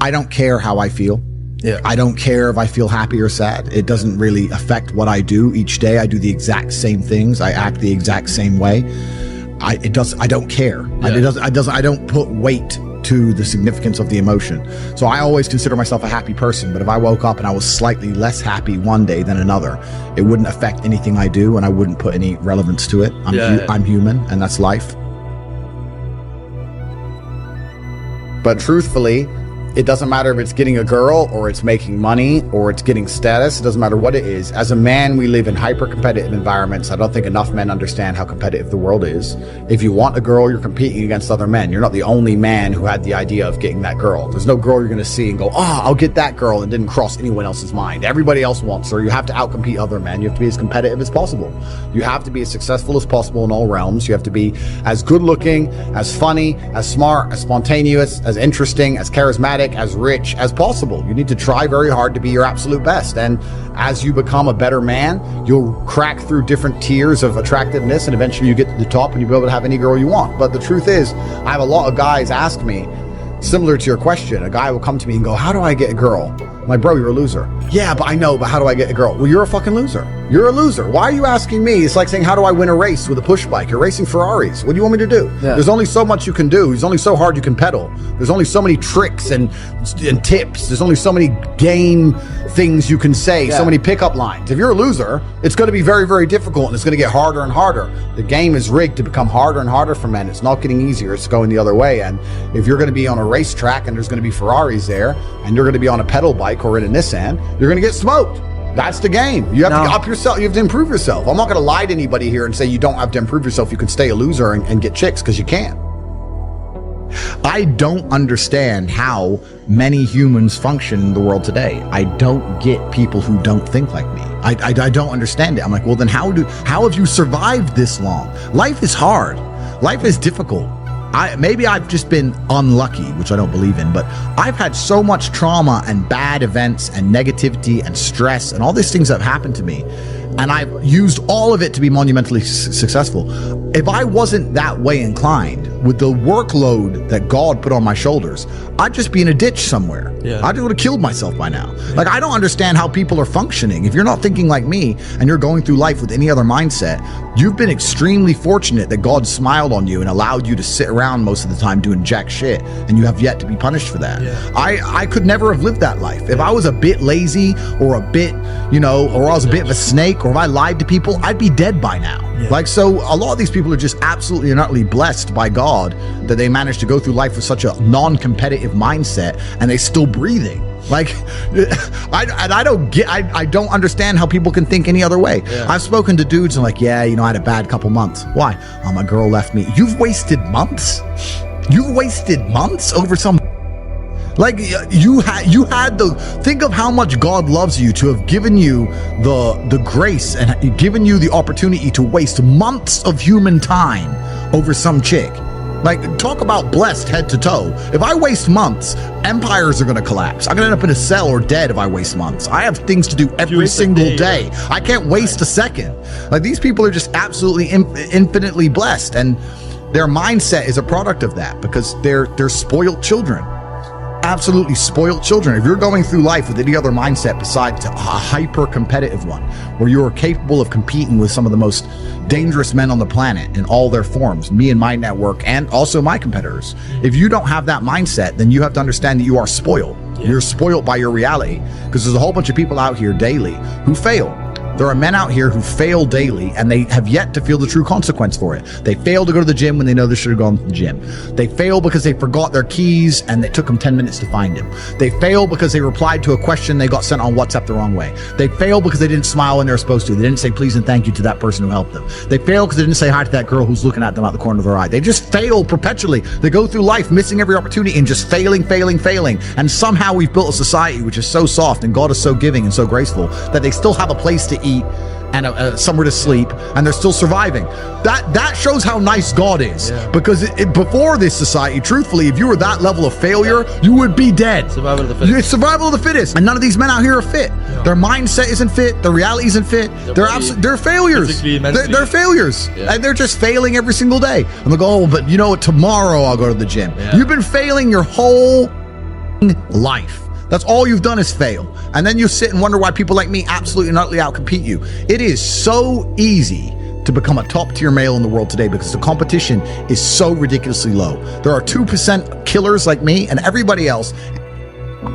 I don't care how I feel. Yeah. I don't care if I feel happy or sad. It doesn't really affect what I do each day. I do the exact same things. I act the exact same way. I don't care. Yeah. I don't put weight to the significance of the emotion. So I always consider myself a happy person, but if I woke up and I was slightly less happy one day than another, it wouldn't affect anything I do, and I wouldn't put any relevance to it. I'm human, and that's life. But truthfully, it doesn't matter if it's getting a girl or it's making money or it's getting status. It doesn't matter what it is. As a man, we live in hyper-competitive environments. I don't think enough men understand how competitive the world is. If you want a girl, you're competing against other men. You're not the only man who had the idea of getting that girl. There's no girl you're going to see and go, oh, I'll get that girl, and didn't cross anyone else's mind. Everybody else wants her. You have to outcompete other men. You have to be as competitive as possible. You have to be as successful as possible in all realms. You have to be as good-looking, as funny, as smart, as spontaneous, as interesting, as charismatic, as rich as possible. You need to try very hard to be your absolute best. And as you become a better man, you'll crack through different tiers of attractiveness, and eventually you get to the top and you'll be able to have any girl you want. But the truth is, I have a lot of guys ask me, similar to your question, a guy will come to me and go, how do I get a girl? I'm like, bro, you're a loser. Yeah, but I know, but how do I get a girl? Well, you're a fucking loser. You're a loser. Why are you asking me? It's like saying, how do I win a race with a push bike? You're racing Ferraris. What do you want me to do? Yeah. There's only so much you can do. There's only so hard you can pedal. There's only so many tricks and tips. There's only so many game things you can say, so many pickup lines. If you're a loser, it's going to be very, very difficult, and it's going to get harder and harder. The game is rigged to become harder and harder for men. It's not getting easier. It's going the other way. And if you're going to be on a racetrack and there's going to be Ferraris there, and you're going to be on a pedal bike or in a Nissan, you're going to get smoked. That's the game. You have to up yourself. You have to improve yourself. I'm not going to lie to anybody here and say you don't have to improve yourself. You can stay a loser and get chicks, because you can. I don't understand how many humans function in the world today. I don't get people who don't think like me. I don't understand it. I'm like, well, then how have you survived this long? Life is hard. Life is difficult. Maybe I've just been unlucky, which I don't believe in, but I've had so much trauma and bad events and negativity and stress and all these things that have happened to me, and I've used all of it to be monumentally successful. If I wasn't that way inclined, with the workload that God put on my shoulders, I'd just be in a ditch somewhere. I would have killed myself by now. Like, I don't understand how people are functioning. If you're not thinking like me and you're going through life with any other mindset, you've been extremely fortunate that God smiled on you and allowed you to sit around most of the time doing jack shit, and you have yet to be punished for that. I could never have lived that life. If I was a bit lazy or a bit, or I was a bit of a snake, or if I lied to people, I'd be dead by now. Like, so a lot of these people are just absolutely and utterly blessed by God that they managed to go through life with such a non-competitive mindset, and they still breathing. Like, I don't understand how people can think any other way. I've spoken to dudes and like, I had a bad couple months. Why? My girl left me. You've wasted months? You've wasted months over some... Like, you had the... Think of how much God loves you to have given you the grace and given you the opportunity to waste months of human time over some chick. Like, talk about blessed head to toe. If I waste months, empires are going to collapse. I'm going to end up in a cell or dead if I waste months. I have things to do every single day. I can't waste a second. Like, these people are just absolutely infinitely blessed, and their mindset is a product of that, because they're spoiled children. Absolutely spoiled children. If you're going through life with any other mindset besides a hyper-competitive one, where you are capable of competing with some of the most dangerous men on the planet in all their forms, me and my network, and also my competitors. If you don't have that mindset, then you have to understand that you are spoiled. You're spoiled by your reality, because there's a whole bunch of people out here daily who fail. There are men out here who fail daily, and they have yet to feel the true consequence for it. They fail to go to the gym when they know they should have gone to the gym. They fail because they forgot their keys and it took them 10 minutes to find them. They fail because they replied to a question they got sent on WhatsApp the wrong way. They fail because they didn't smile when they were supposed to. They didn't say please and thank you to that person who helped them. They fail because they didn't say hi to that girl who's looking at them out the corner of their eye. They just fail perpetually. They go through life missing every opportunity and just failing. And somehow we've built a society which is so soft and God is so giving and so graceful that they still have a place to eat and somewhere to sleep, and they're still surviving. That shows how nice God is. Because before this society, truthfully, if you were that level of failure, you would be dead. Survival of the fittest. It's survival of the fittest. And none of these men out here are fit. Their mindset isn't fit. Their reality isn't fit. They're failures. They're failures. And they're just failing every single day. And they go, oh, but you know what? Tomorrow I'll go to the gym. You've been failing your whole life. That's all you've done is fail. And then you sit and wonder why people like me absolutely and utterly outcompete you. It is so easy to become a top tier male in the world today because the competition is so ridiculously low. There are 2% killers like me, and everybody else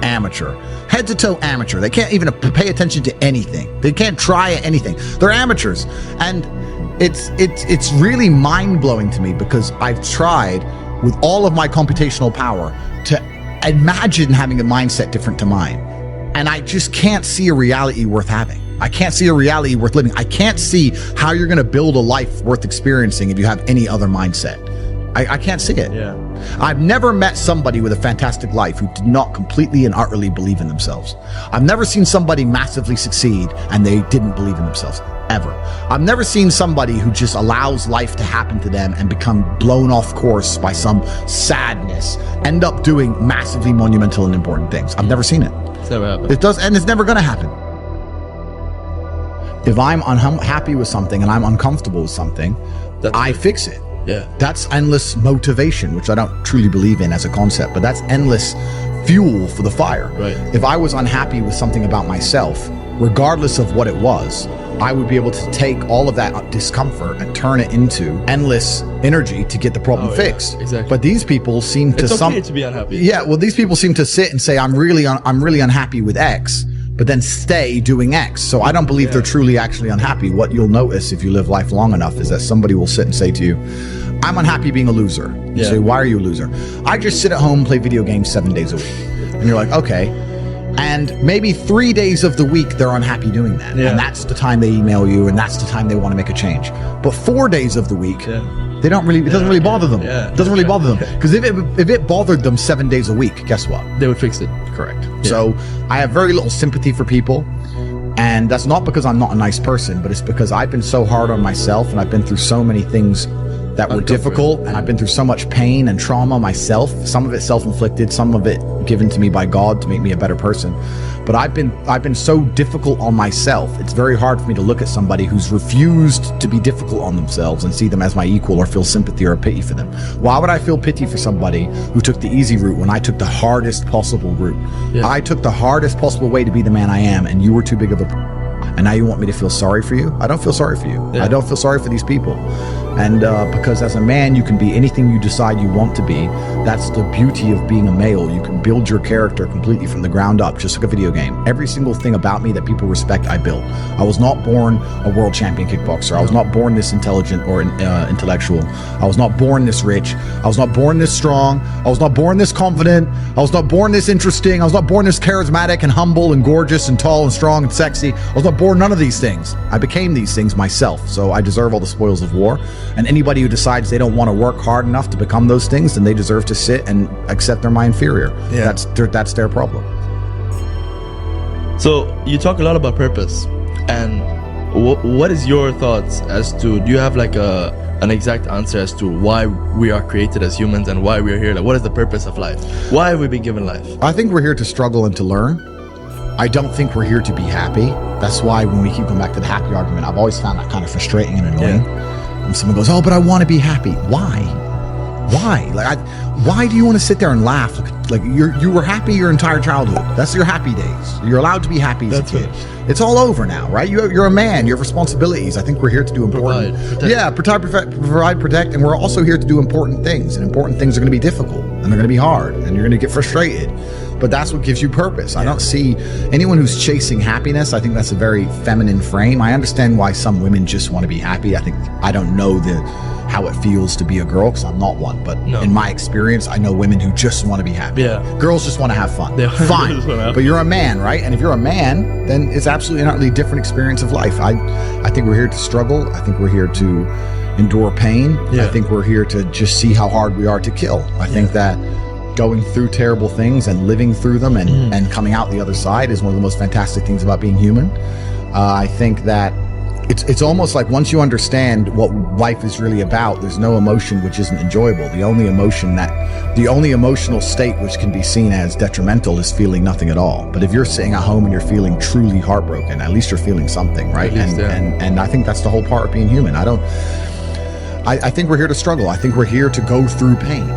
amateur, head to toe amateur. They can't even pay attention to anything. They can't try anything. They're amateurs. And it's really mind blowing to me because I've tried with all of my computational power to imagine having a mindset different to mine. And I just can't see a reality worth having. I can't see a reality worth living. I can't see how you're going to build a life worth experiencing if you have any other mindset. I can't see it. Yeah. I've never met somebody with a fantastic life who did not completely and utterly believe in themselves. I've never seen somebody massively succeed and they didn't believe in themselves, ever. I've never seen somebody who just allows life to happen to them and become blown off course by some sadness, end up doing massively monumental and important things. I've never seen it. It's never happened. It does, and it's never going to happen. If I'm unhappy with something and I'm uncomfortable with something, I fix it. Yeah. That's endless motivation, which I don't truly believe in as a concept, but that's endless fuel for the fire. Right. If I was unhappy with something about myself, regardless of what it was, I would be able to take all of that discomfort and turn it into endless energy to get the problem fixed. Yeah, exactly. But these people seem to it's okay to be unhappy. Yeah, well, these people seem to sit and say, I'm really unhappy with X, but then stay doing X. So I don't believe they're truly actually unhappy. What you'll notice if you live life long enough is that somebody will sit and say to you, I'm unhappy being a loser. You say, why are you a loser? I just sit at home and play video games 7 days a week. And you're like, okay. And maybe 3 days of the week they're unhappy doing that. Yeah. And that's the time they email you and that's the time they want to make a change. But 4 days of the week, they don't really, it doesn't really bother them. Yeah, it doesn't really bother them. Because if it bothered them 7 days a week, guess what? They would fix it. Correct. So I have very little sympathy for people. And that's not because I'm not a nice person, but it's because I've been so hard on myself and I've been through so many things that were difficult, and I've been through so much pain and trauma myself, some of it self-inflicted, some of it given to me by God to make me a better person. But I've been so difficult on myself. It's very hard for me to look at somebody who's refused to be difficult on themselves and see them as my equal or feel sympathy or pity for them. Why would I feel pity for somebody who took the easy route when I took the hardest possible route? I took the hardest possible way to be the man I am, and you were too big of a and now you want me to feel sorry for you? I don't feel sorry for you. I don't feel sorry for these people. And because as a man, you can be anything you decide you want to be. That's the beauty of being a male. You can build your character completely from the ground up, just like a video game. Every single thing about me that people respect, I built. I was not born a world champion kickboxer. I was not born this intelligent or intellectual. I was not born this rich. I was not born this strong. I was not born this confident. I was not born this interesting. I was not born this charismatic and humble and gorgeous and tall and strong and sexy. I was not born none of these things. I became these things myself. So I deserve all the spoils of war. And anybody who decides they don't want to work hard enough to become those things, then they deserve to sit and accept they're my inferior. That's their problem. So you talk a lot about purpose, and what is your thoughts as to, do you have like an exact answer as to why we are created as humans and why we are here? Like, what is the purpose of life? Why have we been given life? I think we're here to struggle and to learn. I don't think we're here to be happy. That's why when we keep going back to the happy argument, I've always found that kind of frustrating and annoying. When someone goes, oh, but I want to be happy. Why? Like, why do you want to sit there and laugh? Like you were happy your entire childhood. That's your happy days. You're allowed to be happy as a kid. It's all over now, right? You're a man. You have responsibilities. I think we're here to do important. Provide, protect, and we're also here to do important things. And important things are going to be difficult, and they're going to be hard, and you're going to get frustrated. But that's what gives you purpose. I don't see anyone who's chasing happiness. I think that's a very feminine frame. I understand why some women just want to be happy. I don't know how it feels to be a girl, because I'm not one. But in my experience, I know women who just want to be happy. Girls just want to have fun. Fine. But you're a man, right? And if you're a man, then it's absolutely an utterly different experience of life. I think we're here to struggle. I think we're here to endure pain. I think we're here to just see how hard we are to kill. I think that going through terrible things and living through them and coming out the other side is one of the most fantastic things about being human. I think that it's almost like once you understand what life is really about, there's no emotion which isn't enjoyable. The only emotional state which can be seen as detrimental is feeling nothing at all. But if you're sitting at home and you're feeling truly heartbroken, at least you're feeling something, right? And I think that's the whole part of being human. I think we're here to struggle. I think we're here to go through pain.